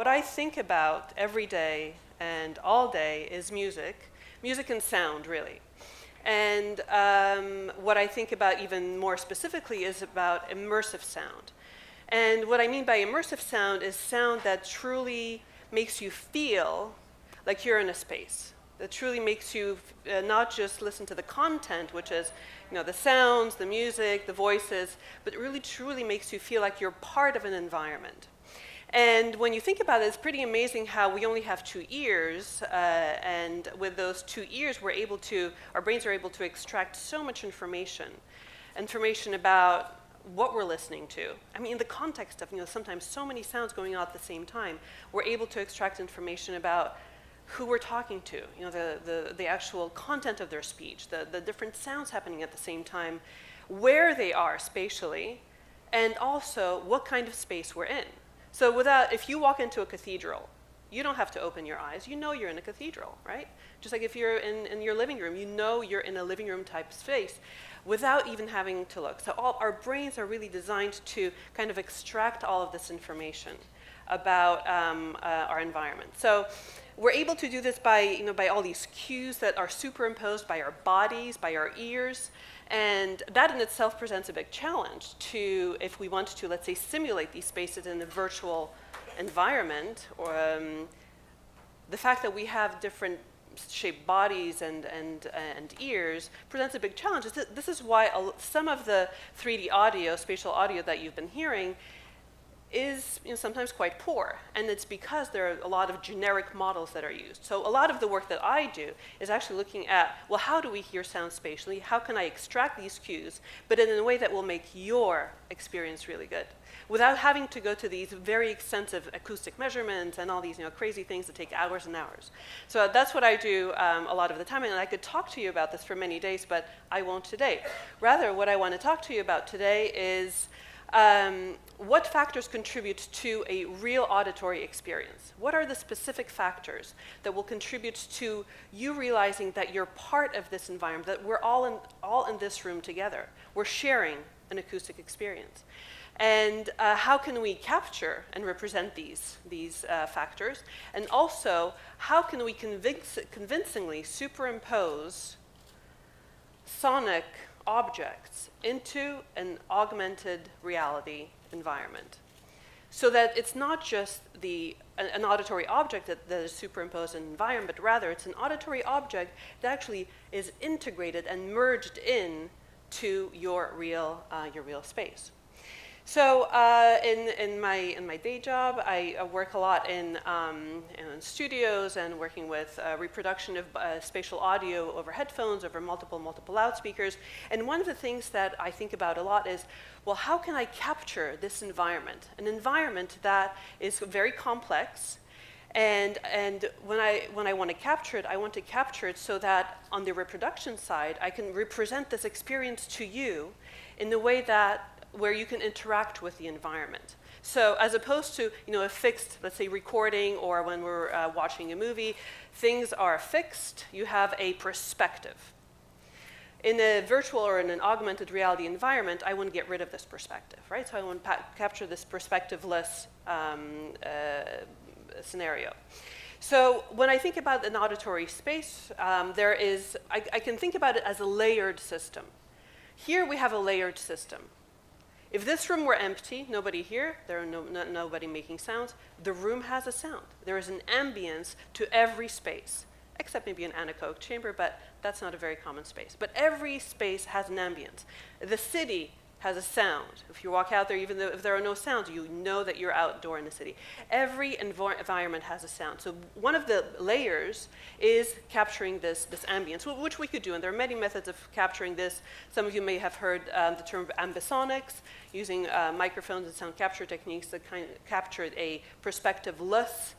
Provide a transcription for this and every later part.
What I think about every day and all day is music and sound, really. And what I think about even more specifically is about immersive sound. And what I mean by immersive sound is sound that truly makes you feel like you're in a space, that truly makes you not just listen to the content, which is the sounds, the music, the voices, but really truly makes you feel like you're part of an environment. And when you think about it, it's pretty amazing how we only have 2 ears, and with those 2 ears, our brains are able to extract so much information about what we're listening to. I mean, in the context of sometimes so many sounds going on at the same time, we're able to extract information about who we're talking to, the actual content of their speech, the different sounds happening at the same time, where they are spatially, and also what kind of space we're in. So if you walk into a cathedral, you don't have to open your eyes. You know you're in a cathedral, right? Just like if you're in your living room, you know you're in a living room type space without even having to look. So our brains are really designed to kind of extract all of this information about our environment. So we're able to do this by all these cues that are superimposed by our bodies, by our ears. And that in itself presents a big challenge if we want to, let's say, simulate these spaces in a virtual environment, or the fact that we have different shaped bodies and ears presents a big challenge. This is why some of the 3D audio, spatial audio that you've been hearing is sometimes quite poor, and it's because there are a lot of generic models that are used. So a lot of the work that I do is actually looking at, well, how do we hear sound spatially? How can I extract these cues, but in a way that will make your experience really good, without having to go to these very extensive acoustic measurements and all these crazy things that take hours and hours. So that's what I do a lot of the time, and I could talk to you about this for many days, but I won't today. Rather, what I want to talk to you about today is what factors contribute to a real auditory experience? What are the specific factors that will contribute to you realizing that you're part of this environment, that we're all in this room together? We're sharing an acoustic experience. And how can we capture and represent these factors? And also, how can we convincingly superimpose sonic objects into an augmented reality environment, so that it's not just an auditory object that is superimposed in an environment, but rather it's an auditory object that actually is integrated and merged in to your real space. So in my day job, I work a lot in studios and working with reproduction of spatial audio over headphones, over multiple loudspeakers. And one of the things that I think about a lot is, well, how can I capture this environment? An environment that is very complex. And when I want to capture it, I want to capture it so that on the reproduction side, I can represent this experience to you in the way where you can interact with the environment. So as opposed to a fixed, let's say, recording, or when we're watching a movie, things are fixed. You have a perspective. In a virtual or in an augmented reality environment, I want to get rid of this perspective, right? So I want to capture this perspective-less scenario. So when I think about an auditory space, I can think about it as a layered system. Here we have a layered system. If this room were empty, nobody here, nobody making sounds, the room has a sound. There is an ambience to every space, except maybe an anechoic chamber, but that's not a very common space. But every space has an ambience. The city has a sound. If you walk out there, even though if there are no sounds, you know that you're outdoor in the city. Every environment has a sound. So one of the layers is capturing this ambience, which we could do, and there are many methods of capturing this. Some of you may have heard the term ambisonics, using microphones and sound capture techniques that kind of captured a perspective-less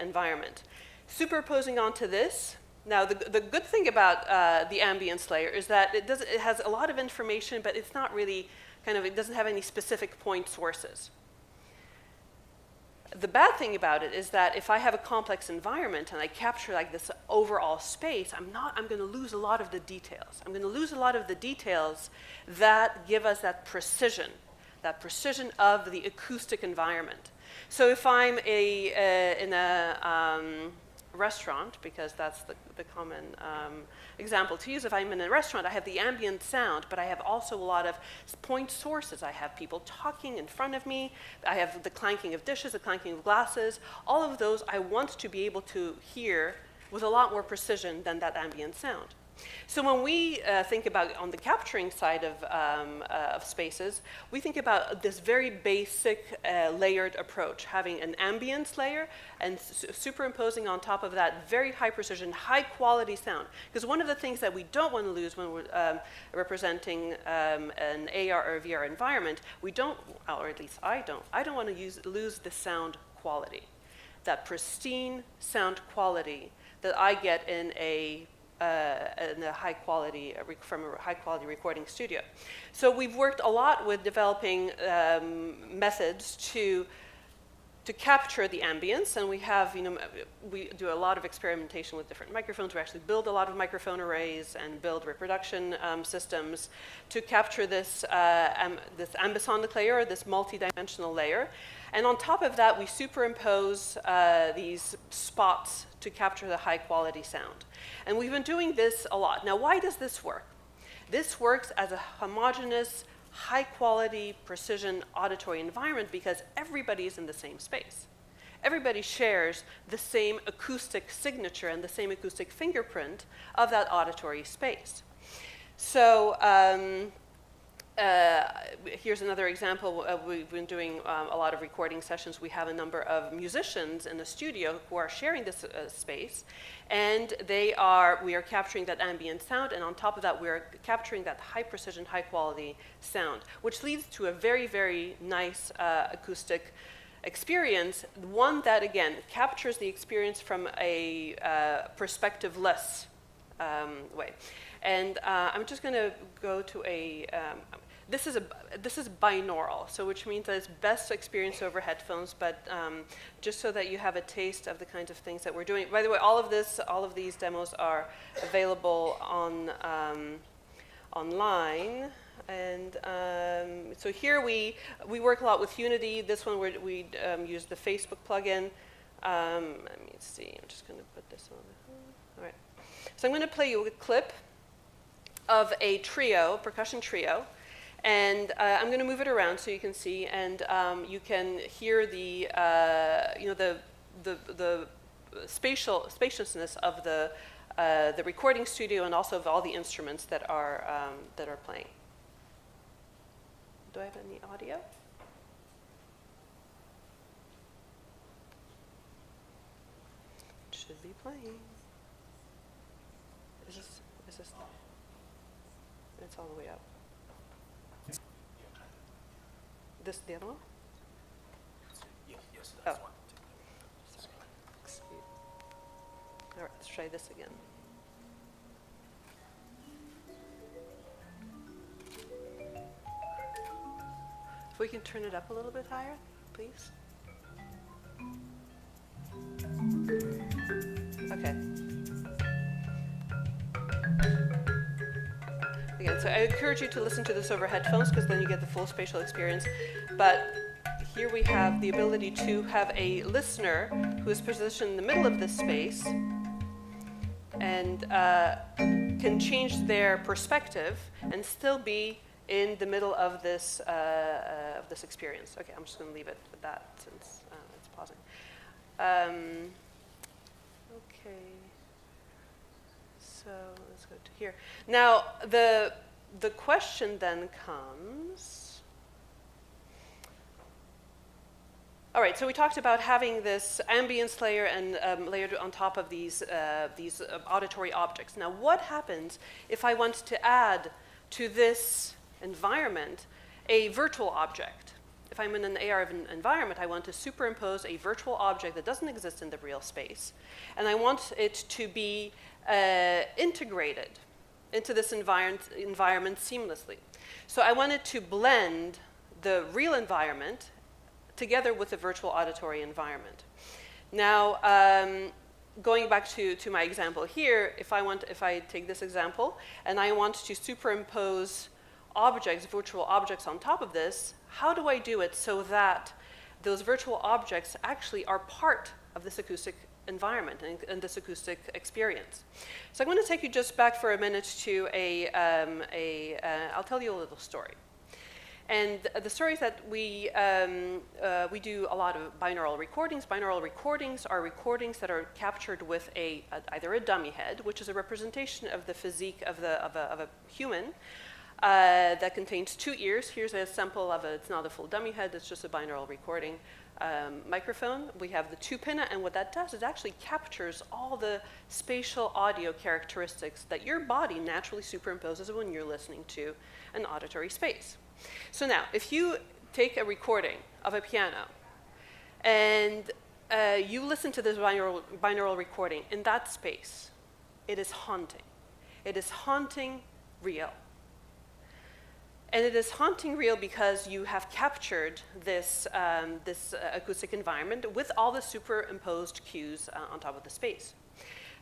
environment. Superposing onto this, now, the good thing about the ambience layer is that it has a lot of information, but it's not really it doesn't have any specific point sources. The bad thing about it is that if I have a complex environment and I capture like this overall space, I'm going to lose a lot of the details. I'm going to lose a lot of the details that give us that precision that precision of the acoustic environment. So if I'm in a restaurant, because that's the common example to use, if I'm in a restaurant, I have the ambient sound, but I have also a lot of point sources. I have people talking in front of me. I have the clanking of dishes, the clanking of glasses. All of those I want to be able to hear with a lot more precision than that ambient sound. So when we think about on the capturing side of spaces, we think about this very basic layered approach, having an ambience layer and superimposing on top of that very high precision, high quality sound. Because one of the things that we don't want to lose when we're representing an AR or VR environment, we don't, or at least I don't want to lose the sound quality, that pristine sound quality that I get in a high quality from a high quality recording studio. So we've worked a lot with developing methods to capture the ambience, and we have, we do a lot of experimentation with different microphones. We actually build a lot of microphone arrays and build reproduction systems to capture this ambisonic layer, or this multi-dimensional layer. And on top of that, we superimpose these spots to capture the high quality sound. And we've been doing this a lot. Now, why does this work? This works as a homogeneous, high quality, precision auditory environment because everybody is in the same space. Everybody shares the same acoustic signature and the same acoustic fingerprint of that auditory space. So here's another example. We've been doing a lot of recording sessions. We have a number of musicians in the studio who are sharing this space, and we are capturing that ambient sound, and on top of that, we're capturing that high precision, high quality sound, which leads to a very, very nice acoustic experience, one that, again, captures the experience from a perspective-less way. And I'm just going to go to a... This is binaural, so which means that it's best experienced over headphones, but just so that you have a taste of the kinds of things that we're doing. By the way, all of these demos are available on online. And so here we work a lot with Unity. This one we use the Facebook plugin. Let me see, I'm just going to put this on. All right. So I'm going to play you a clip of a trio, percussion trio. And I'm going to move it around so you can see, and you can hear the spaciousness of the recording studio, and also of all the instruments that are playing. Do I have any audio? It should be playing. Is this? It's all the way up. This the other one? Yes, that's one. Sorry. All right, let's try this again. If we can turn it up a little bit higher, please. Okay. Again, so I encourage you to listen to this over headphones because then you get the full spatial experience. But here we have the ability to have a listener who is positioned in the middle of this space and can change their perspective and still be in the middle of this experience. Okay, I'm just going to leave it at that since it's pausing. Okay. So let's go to here. Now, the question then comes. All right, so we talked about having this ambience layer and layered on top of these auditory objects. Now, what happens if I want to add to this environment a virtual object? If I'm in an AR environment, I want to superimpose a virtual object that doesn't exist in the real space, and I want it to be integrated into this environment seamlessly. So I wanted to blend the real environment together with the virtual auditory environment. Now, going back to my example here, if I take this example and I want to superimpose objects, virtual objects on top of this, How do I do it so that those virtual objects actually are part of this acoustic environment and this acoustic experience? So I'm going to take you just back for a minute to I'll tell you a little story. And the story is that we do a lot of binaural recordings. Binaural recordings are recordings that are captured with either a dummy head, which is a representation of the physique of a human, that contains 2 ears. Here's a sample of it's not a full dummy head, it's just a binaural recording microphone. We have the 2 pinna, and what that does is actually captures all the spatial audio characteristics that your body naturally superimposes when you're listening to an auditory space. So now, if you take a recording of a piano and you listen to this binaural recording in that space, it is haunting. It is haunting real. And it is haunting real because you have captured this acoustic environment with all the superimposed cues on top of the space.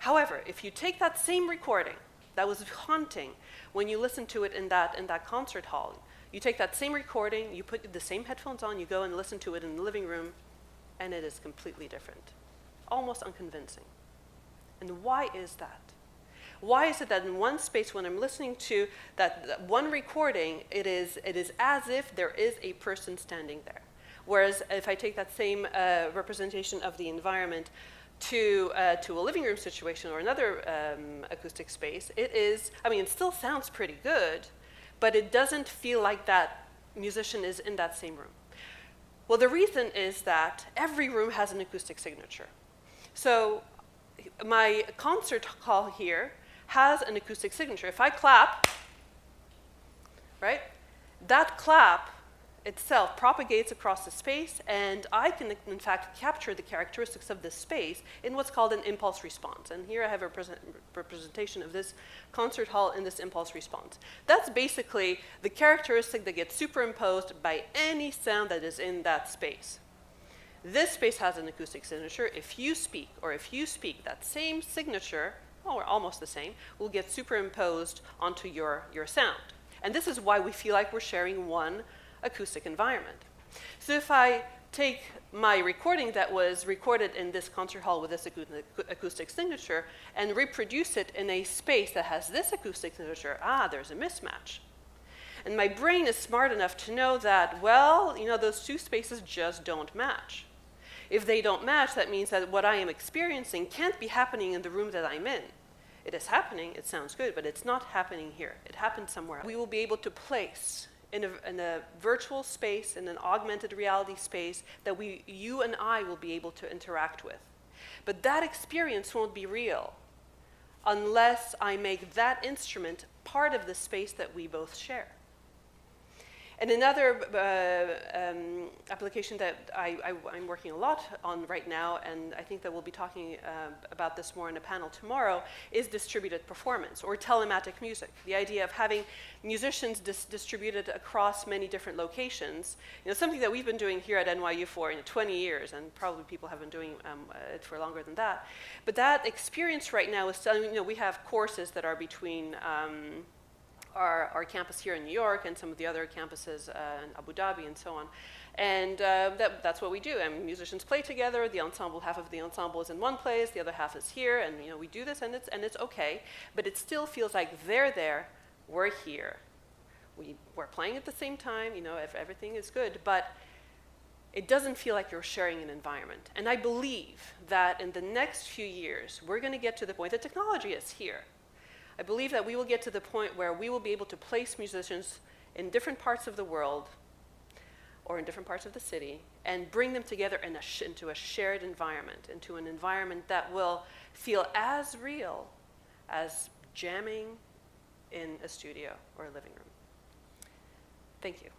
However, if you take that same recording that was haunting when you listen to it in that concert hall, you take that same recording, you put the same headphones on, you go and listen to it in the living room, and it is completely different, almost unconvincing. And why is that? Why is it that in one space, when I'm listening to that one recording, it is as if there is a person standing there? Whereas if I take that same representation of the environment to a living room situation or another acoustic space, it still sounds pretty good, but it doesn't feel like that musician is in that same room. Well, the reason is that every room has an acoustic signature. So my concert hall here has an acoustic signature. If I clap, right, that clap itself propagates across the space, and I can, in fact, capture the characteristics of this space in what's called an impulse response. And here I have a representation of this concert hall in this impulse response. That's basically the characteristic that gets superimposed by any sound that is in that space. This space has an acoustic signature. If you speak, that same signature, or almost the same, will get superimposed onto your sound. And this is why we feel like we're sharing one acoustic environment. So if I take my recording that was recorded in this concert hall with this acoustic signature and reproduce it in a space that has this acoustic signature, there's a mismatch. And my brain is smart enough to know that, well, those two spaces just don't match. If they don't match, that means that what I am experiencing can't be happening in the room that I'm in. It is happening, it sounds good, but it's not happening here. It happened somewhere else. We will be able to place in a virtual space, in an augmented reality space, that you and I will be able to interact with. But that experience won't be real unless I make that instrument part of the space that we both share. And another application that I'm working a lot on right now, and I think that we'll be talking about this more in a panel tomorrow, is distributed performance, or telematic music. The idea of having musicians distributed across many different locations. Something that we've been doing here at NYU for 20 years, and probably people have been doing it for longer than that. But that experience right now is, we have courses that are between our campus here in New York and some of the other campuses in Abu Dhabi and so on. And that's what we do. Musicians play together. The ensemble, half of the ensemble is in one place, the other half is here, and we do this, and it's okay. But it still feels like they're there, we're here. We're playing at the same time. If everything is good, but it doesn't feel like you're sharing an environment. And I believe that in the next few years, we're going to get to the point that technology is here. I believe that we will get to the point where we will be able to place musicians in different parts of the world or in different parts of the city and bring them together into a shared environment, into an environment that will feel as real as jamming in a studio or a living room. Thank you.